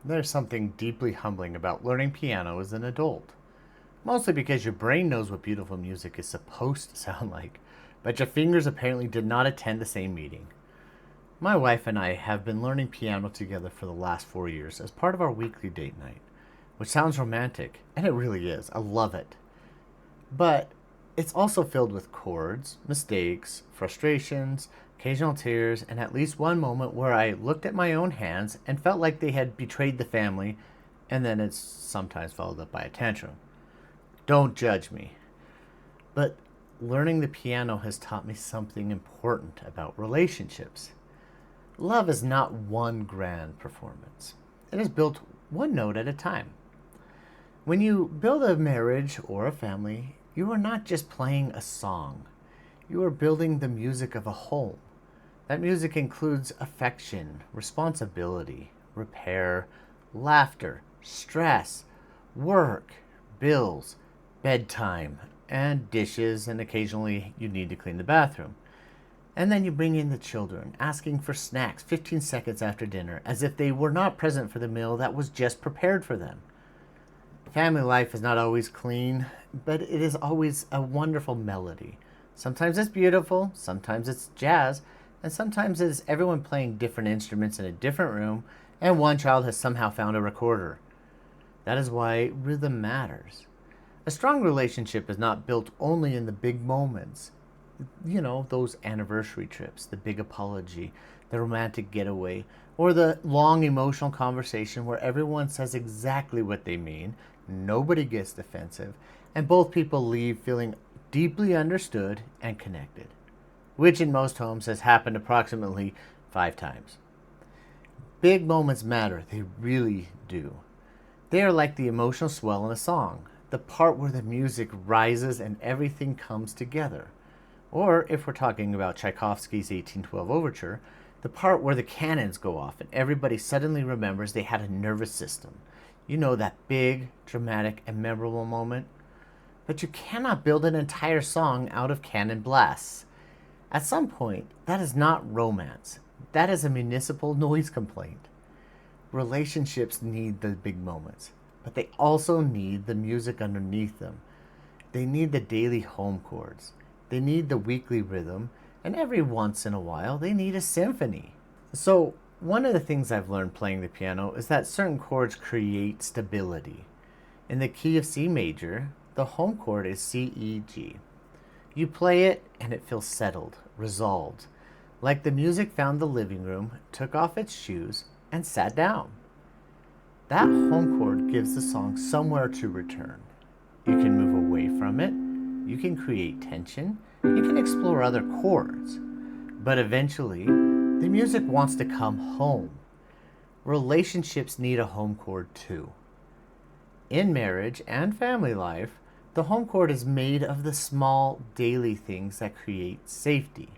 There's something deeply humbling about learning piano as an adult. Mostly because your brain knows what beautiful music is supposed to sound like, but your fingers apparently did not attend the same meeting. My wife and I have been learning piano together for the last 4 years as part of our weekly date night, which sounds romantic, and it really is. I love it. But it's also filled with chords, mistakes, frustrations, occasional tears, and at least one moment where I looked at my own hands and felt like they had betrayed the family, and then it's sometimes followed up by a tantrum. Don't judge me. But learning the piano has taught me something important about relationships. Love is not one grand performance. It is built one note at a time. When you build a marriage or a family, you are not just playing a song. You are building the music of a home. That music includes affection, responsibility, repair, laughter, stress, work, bills, bedtime, and dishes, and occasionally you need to clean the bathroom. And then you bring in the children, asking for snacks 15 seconds after dinner, as if they were not present for the meal that was just prepared for them. Family life is not always clean, but it is always a wonderful melody. Sometimes it's beautiful, sometimes it's jazz, and sometimes it's everyone playing different instruments in a different room, and one child has somehow found a recorder. That is why rhythm matters. A strong relationship is not built only in the big moments. You know, those anniversary trips, the big apology, the romantic getaway, or the long emotional conversation where everyone says exactly what they mean, nobody gets defensive, and both people leave feeling deeply understood and connected, which in most homes has happened approximately 5 times. Big moments matter, they really do. They are like the emotional swell in a song, the part where the music rises and everything comes together. Or, if we're talking about Tchaikovsky's 1812 Overture, the part where the cannons go off and everybody suddenly remembers they had a nervous system. You know, that big, dramatic, and memorable moment? But you cannot build an entire song out of cannon blasts. At some point, that is not romance. That is a municipal noise complaint. Relationships need the big moments, but they also need the music underneath them. They need the daily home chords. They need the weekly rhythm, and every once in a while, they need a symphony. So, one of the things I've learned playing the piano is that certain chords create stability. In the key of C major, the home chord is C, E, G. You play it, and it feels settled, resolved, like the music found the living room, took off its shoes, and sat down. That home chord gives the song somewhere to return. You can move away from it, you can create tension, you can explore other chords, but eventually, the music wants to come home. Relationships need a home chord too. In marriage and family life, the home chord is made of the small daily things that create safety.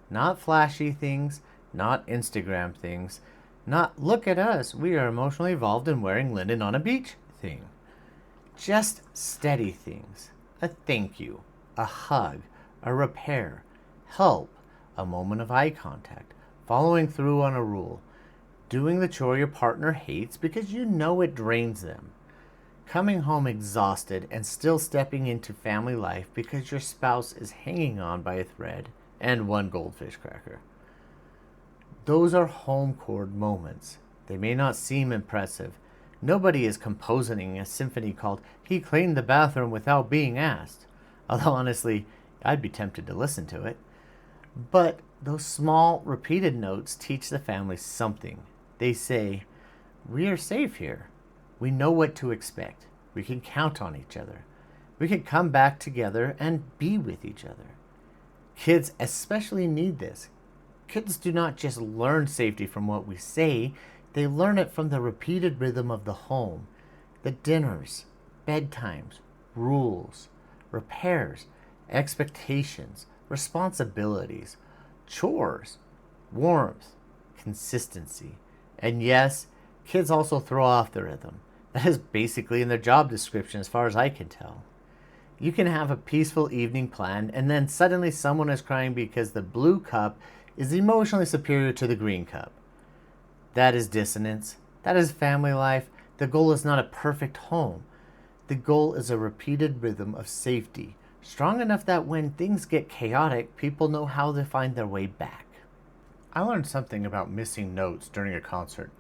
Not flashy things, not Instagram things, not look at us, we are emotionally evolved and wearing linen on a beach thing. Just steady things. A thank you, a hug, a repair, help, a moment of eye contact, following through on a rule, doing the chore your partner hates because you know it drains them, coming home exhausted and still stepping into family life because your spouse is hanging on by a thread and one goldfish cracker. Those are home chord moments. They may not seem impressive. Nobody is composing a symphony called He Cleaned the Bathroom Without Being Asked. Although honestly, I'd be tempted to listen to it. But those small, repeated notes teach the family something. They say, we are safe here. We know what to expect. We can count on each other. We can come back together and be with each other. Kids especially need this. Kids do not just learn safety from what we say, they learn it from the repeated rhythm of the home, the dinners, bedtimes, rules, repairs, expectations, responsibilities, chores, warmth, consistency. And yes, kids also throw off the rhythm. That is basically in their job description as far as I can tell. You can have a peaceful evening planned and then suddenly someone is crying because the blue cup is emotionally superior to the green cup. That is dissonance. That is family life. The goal is not a perfect home. The goal is a repeated rhythm of safety, strong enough that when things get chaotic, people know how to find their way back. I learned something about missing notes during a concert.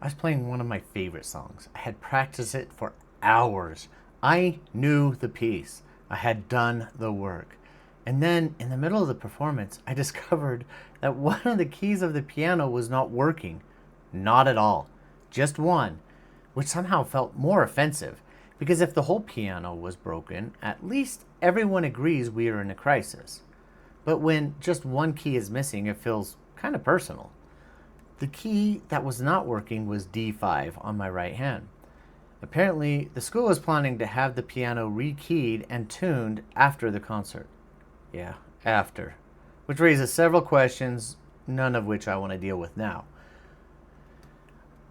I was playing one of my favorite songs. I had practiced it for hours. I knew the piece. I had done the work. And then, in the middle of the performance, I discovered that one of the keys of the piano was not working. Not at all. Just one, which somehow felt more offensive. Because if the whole piano was broken, at least everyone agrees we are in a crisis. But when just one key is missing, it feels kind of personal. The key that was not working was D5 on my right hand. Apparently, the school was planning to have the piano rekeyed and tuned after the concert. Yeah, after. Which raises several questions, none of which I want to deal with now.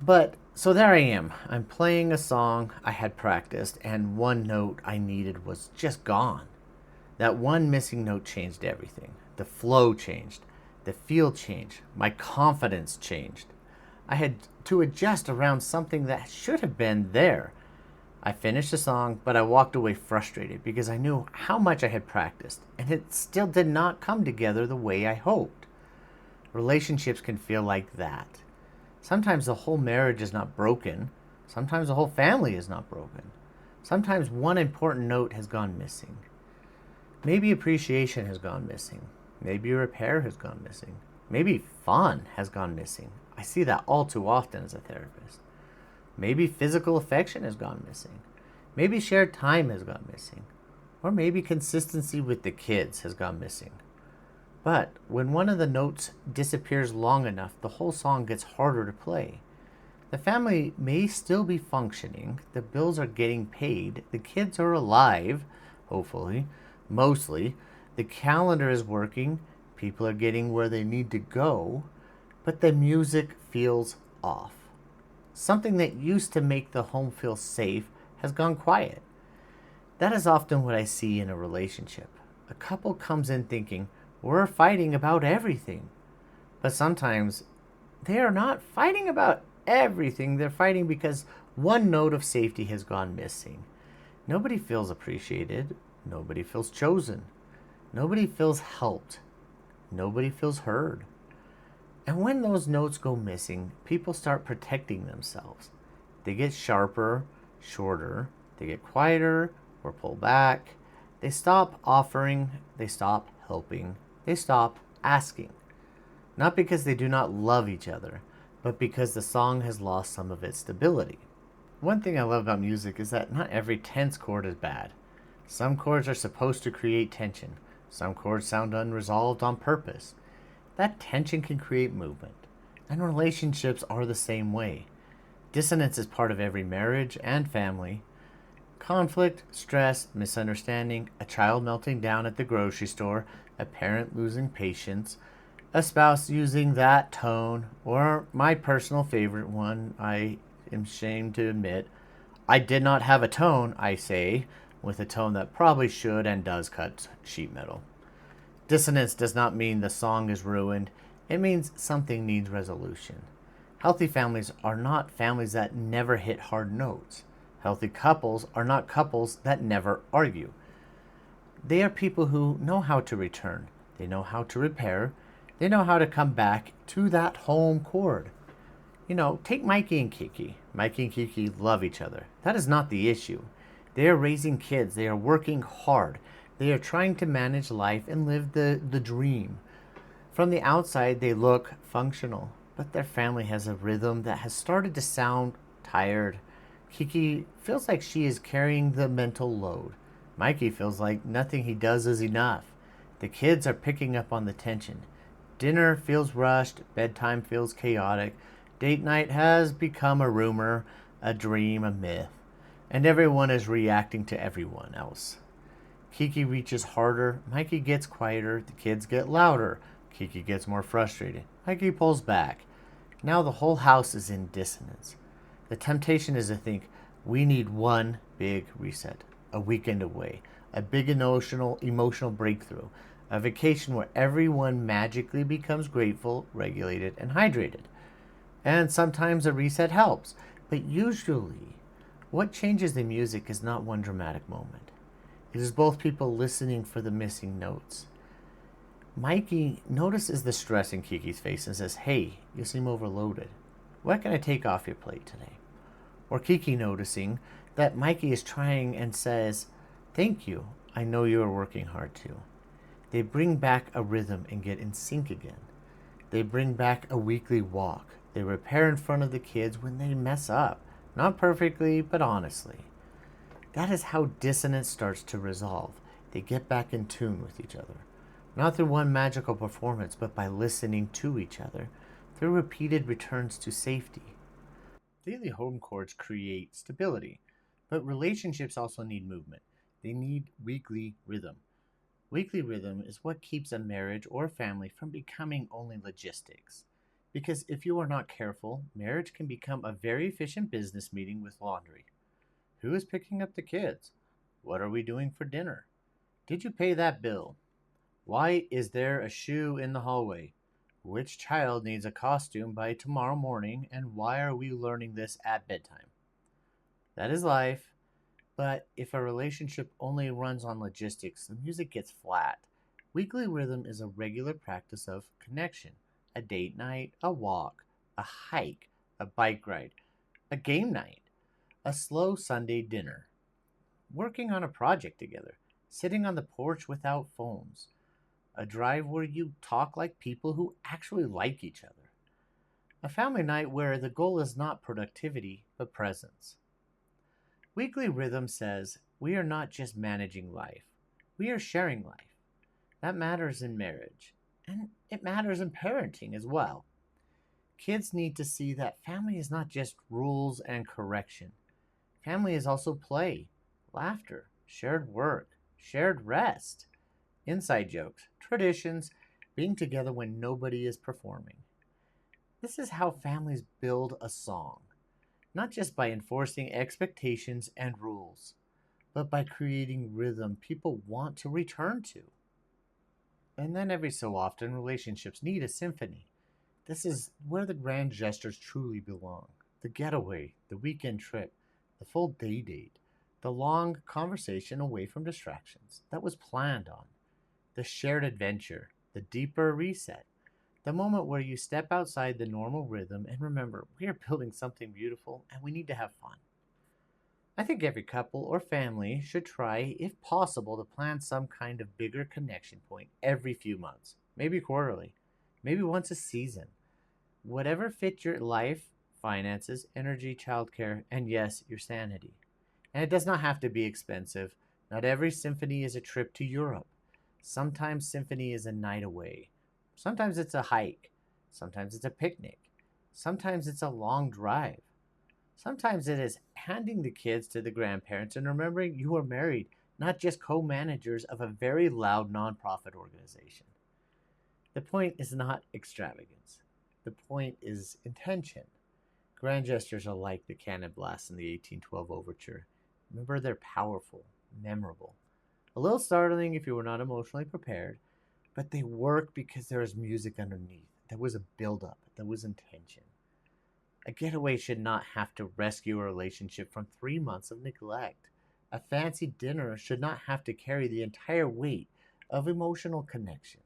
But, so there I am. I'm playing a song I had practiced, and one note I needed was just gone. That one missing note changed everything. The flow changed. The feel changed. My confidence changed. I had to adjust around something that should have been there. I finished the song, but I walked away frustrated because I knew how much I had practiced, and it still did not come together the way I hoped. Relationships can feel like that. Sometimes the whole marriage is not broken. Sometimes the whole family is not broken. Sometimes one important note has gone missing. Maybe appreciation has gone missing. Maybe repair has gone missing. Maybe fun has gone missing. I see that all too often as a therapist. Maybe physical affection has gone missing. Maybe shared time has gone missing. Or maybe consistency with the kids has gone missing. But when one of the notes disappears long enough, the whole song gets harder to play. The family may still be functioning, the bills are getting paid, the kids are alive, hopefully, mostly, the calendar is working, people are getting where they need to go, but the music feels off. Something that used to make the home feel safe has gone quiet. That is often what I see in a relationship. A couple comes in thinking, we're fighting about everything. But sometimes they are not fighting about everything. They're fighting because one note of safety has gone missing. Nobody feels appreciated. Nobody feels chosen. Nobody feels helped. Nobody feels heard. And when those notes go missing, people start protecting themselves. They get sharper, shorter. They get quieter or pull back. They stop offering. They stop helping. They stop asking. Not because they do not love each other, but because the song has lost some of its stability. One thing I love about music is that not every tense chord is bad. Some chords are supposed to create tension. Some chords sound unresolved on purpose. That tension can create movement. And relationships are the same way. Dissonance is part of every marriage and family. Conflict, stress, misunderstanding, a child melting down at the grocery store, a parent losing patience, a spouse using that tone, or my personal favorite one, I am ashamed to admit, I did not have a tone, I say, with a tone that probably should and does cut sheet metal. Dissonance does not mean the song is ruined. It means something needs resolution. Healthy families are not families that never hit hard notes. Healthy couples are not couples that never argue. They are people who know how to return. They know how to repair. They know how to come back to that home chord. Take Mikey and Kiki. Mikey and Kiki love each other. That is not the issue. They are raising kids. They are working hard. They are trying to manage life and live the dream. From the outside, they look functional, but their family has a rhythm that has started to sound tired. Kiki feels like she is carrying the mental load. Mikey feels like nothing he does is enough. The kids are picking up on the tension. Dinner feels rushed. Bedtime feels chaotic. Date night has become a rumor, a dream, a myth. And everyone is reacting to everyone else. Kiki reaches harder. Mikey gets quieter. The kids get louder. Kiki gets more frustrated. Mikey pulls back. Now the whole house is in dissonance. The temptation is to think, we need one big reset, a weekend away, a big emotional breakthrough, a vacation where everyone magically becomes grateful, regulated, and hydrated. And sometimes a reset helps. But usually, what changes the music is not one dramatic moment. It is both people listening for the missing notes. Mikey notices the stress in Kiki's face and says, "Hey, you seem overloaded. What can I take off your plate today?" Or Kiki noticing that Mikey is trying and says, "Thank you. I know you are working hard too." They bring back a rhythm and get in sync again. They bring back a weekly walk. They repair in front of the kids when they mess up. Not perfectly, but honestly. That is how dissonance starts to resolve. They get back in tune with each other. Not through one magical performance, but by listening to each other, through repeated returns to safety. Daily home chords create stability, but relationships also need movement. They need weekly rhythm. Weekly rhythm is what keeps a marriage or family from becoming only logistics. Because if you are not careful, marriage can become a very efficient business meeting with laundry. Who is picking up the kids? What are we doing for dinner? Did you pay that bill? Why is there a shoe in the hallway? Which child needs a costume by tomorrow morning, and why are we learning this at bedtime? That is life, but if a relationship only runs on logistics, the music gets flat. Weekly rhythm is a regular practice of connection: a date night, a walk, a hike, a bike ride, a game night, a slow Sunday dinner, working on a project together, sitting on the porch without phones, a drive where you talk like people who actually like each other, a family night where the goal is not productivity but presence. Weekly Rhythm says we are not just managing life, we are sharing life. That matters in marriage, and it matters in parenting as well. Kids need to see that family is not just rules and correction. Family is also play, laughter, shared work, shared rest, inside jokes, traditions, being together when nobody is performing. This is how families build a song, not just by enforcing expectations and rules, but by creating rhythm people want to return to. And then every so often, relationships need a symphony. This is where the grand gestures truly belong: the getaway, the weekend trip, the full day date, the long conversation away from distractions that was planned on, the shared adventure, the deeper reset, the moment where you step outside the normal rhythm and remember we are building something beautiful and we need to have fun. I think every couple or family should try, if possible, to plan some kind of bigger connection point every few months, maybe quarterly, maybe once a season. Whatever fits your life, finances, energy, childcare, and yes, your sanity. And it does not have to be expensive. Not every symphony is a trip to Europe. Sometimes symphony is a night away. Sometimes it's a hike. Sometimes it's a picnic. Sometimes it's a long drive. Sometimes it is handing the kids to the grandparents and remembering you are married, not just co managers of a very loud nonprofit organization. The point is not extravagance, the point is intention. Grand gestures are like the cannon blasts in the 1812 overture. Remember, they're powerful, memorable, a little startling if you were not emotionally prepared, but they work because there is music underneath. There was a buildup, there was intention. A getaway should not have to rescue a relationship from 3 months of neglect. A fancy dinner should not have to carry the entire weight of emotional connection.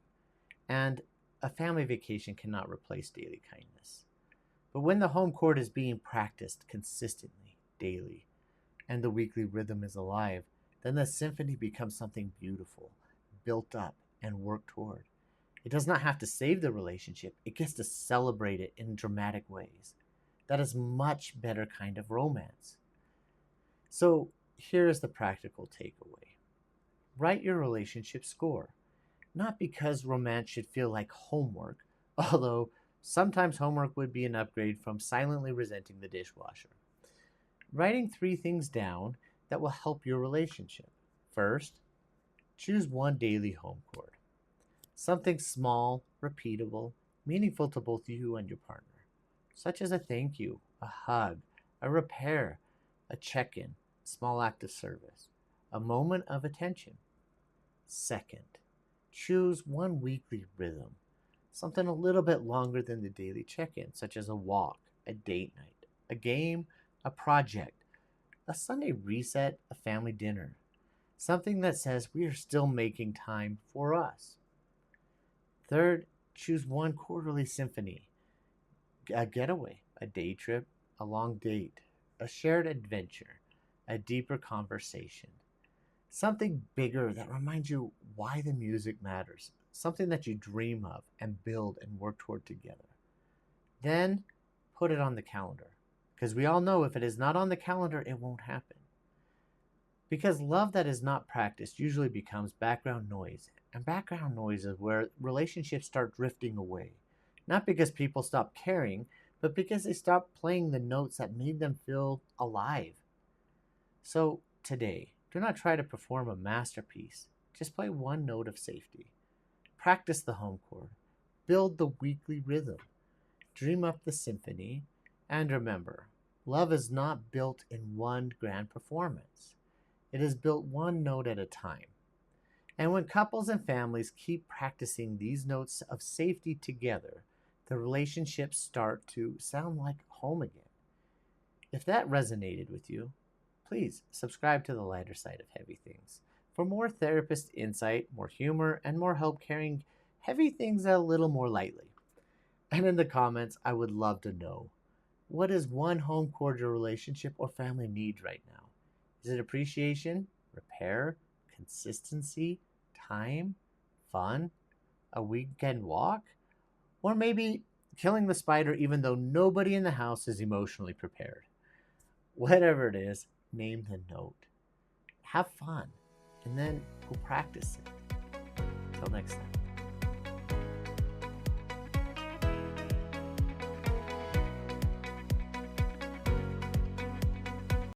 And a family vacation cannot replace daily kindness. But when the home court is being practiced consistently, daily, and the weekly rhythm is alive, then the symphony becomes something beautiful, built up, and worked toward. It does not have to save the relationship, it gets to celebrate it in dramatic ways. That is much better kind of romance. So here is the practical takeaway: write your relationship score. Not because romance should feel like homework, although sometimes homework would be an upgrade from silently resenting the dishwasher. Writing 3 things down that will help your relationship. First, choose one daily home chord. Something small, repeatable, meaningful to both you and your partner, such as a thank you, a hug, a repair, a check in, a small act of service, a moment of attention. Second, choose one weekly rhythm, something a little bit longer than the daily check in, such as a walk, a date night, a game, a project, a Sunday reset, a family dinner. Something that says we are still making time for us. Third, choose one quarterly symphony, a getaway, a day trip, a long date, a shared adventure, a deeper conversation. Something bigger that reminds you why the music matters, something that you dream of and build and work toward together. Then put it on the calendar, because we all know if it is not on the calendar, it won't happen. Because love that is not practiced usually becomes background noise, and background noise is where relationships start drifting away. Not because people stop caring, but because they stop playing the notes that made them feel alive. So, today, do not try to perform a masterpiece. Just play one note of safety. Practice the home chord. Build the weekly rhythm. Dream up the symphony. And remember, love is not built in one grand performance. It is built one note at a time. And when couples and families keep practicing these notes of safety together, the relationships start to sound like home again. If that resonated with you, please subscribe to the lighter side of heavy things. For more therapist insight, more humor, and more help carrying heavy things a little more lightly. And in the comments, I would love to know, what is one home cordial relationship or family need right now? Is it appreciation, repair, consistency, time, fun, a weekend walk, or maybe killing the spider even though nobody in the house is emotionally prepared? Whatever it is, name the note. Have fun, and then go practice it. Till next time.